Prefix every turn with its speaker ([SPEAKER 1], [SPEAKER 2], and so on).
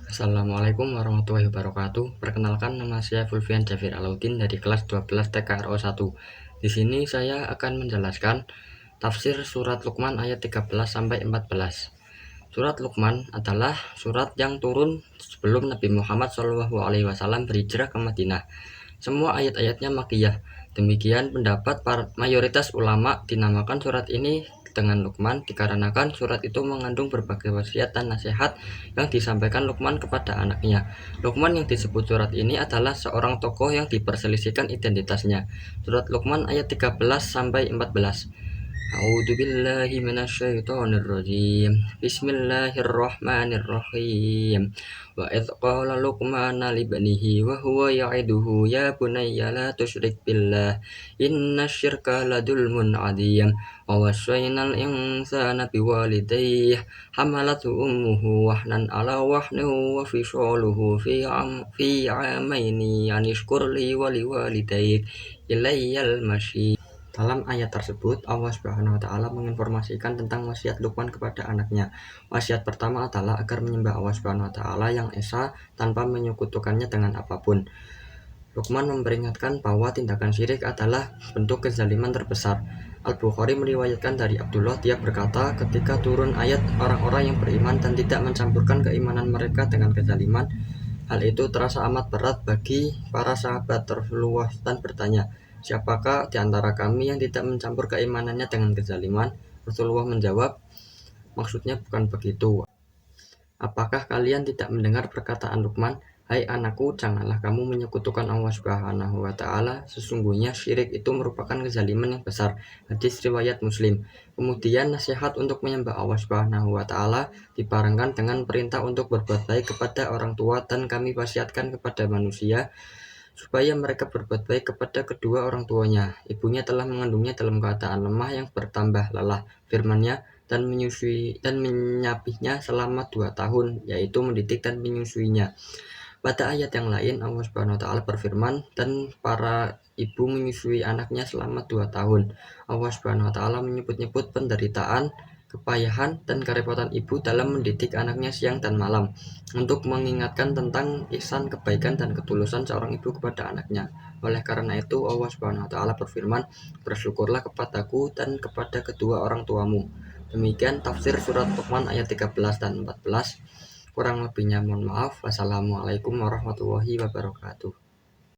[SPEAKER 1] Assalamualaikum warahmatullahi wabarakatuh. Perkenalkan, nama saya Fulvian Jafir Alauddin dari kelas 12 TKRO 1. Di sini saya akan menjelaskan tafsir surat Luqman ayat 13 sampai 14. Surat Luqman adalah surat yang turun sebelum Nabi Muhammad SAW berhijrah ke Madinah. Semua ayat-ayatnya makiyah. Demikian pendapat mayoritas ulama dinamakan surat ini dengan Luqman dikarenakan surat itu mengandung berbagai wasiat dan nasihat yang disampaikan Luqman kepada anaknya. Luqman yang disebut surat ini adalah seorang tokoh yang diperselisihkan identitasnya. Surat Luqman ayat 13 sampai 14. A'udzu billahi minasyaitonir rajim. Bismillahirrahmanirrahim. Wa idz qala Luqman li banihi wa huwa ya'iduhu ya bunayya la tusyrik billah innasyirka ladulmun 'adzim. Wa wassaynal insana biwalidayhi hamalathu ummuhu wahnan 'ala wahnin wa fishaluhu fi 'amaini an ishkur li wa liwalidayk ilayyal masyi. Dalam ayat tersebut, Allah Subhanahu wa taala menginformasikan tentang wasiat Luqman kepada anaknya. Wasiat pertama adalah agar menyembah Allah Subhanahu wa taala yang esa tanpa menyekutukannya dengan apapun. Luqman memperingatkan bahwa tindakan syirik adalah bentuk kezaliman terbesar. Al-Bukhari meriwayatkan dari Abdullah, dia berkata, ketika turun ayat orang-orang yang beriman dan tidak mencampurkan keimanan mereka dengan kezaliman, hal itu terasa amat berat bagi para sahabat Rasulullah dan bertanya, siapakah di antara kami yang tidak mencampur keimanannya dengan kezaliman? Rasulullah menjawab, maksudnya bukan begitu. Apakah kalian tidak mendengar perkataan Luqman? Hai anakku, janganlah kamu menyekutukan Allah Subhanahu wa taala. Sesungguhnya syirik itu merupakan kezaliman yang besar. Hadis riwayat Muslim. Kemudian nasihat untuk menyembah Allah Subhanahu wa taala dibarengkan dengan perintah untuk berbuat baik kepada orang tua, dan kami wasiatkan kepada manusia supaya mereka berbuat baik kepada kedua orang tuanya. Ibunya telah mengandungnya dalam keadaan lemah yang bertambah lelah. Firman-Nya, dan menyusui dan menyapihnya selama 2 tahun, yaitu mendidik dan menyusuinya. Pada ayat yang lain, Allah Subhanahu wa taala berfirman, dan para ibu menyusui anaknya selama 2 tahun. Allah Subhanahu wa taala menyebut-nyebut penderitaan, kepayahan, dan kerepotan ibu dalam mendidik anaknya siang dan malam, untuk mengingatkan tentang ihsan, kebaikan, dan ketulusan seorang ibu kepada anaknya. Oleh karena itu, Allah Subhanahu wa taala berfirman, bersyukurlah kepadaku dan kepada kedua orang tuamu. Demikian tafsir surat Luqman ayat 13 dan 14. Kurang lebihnya mohon maaf. Wassalamualaikum warahmatullahi wabarakatuh.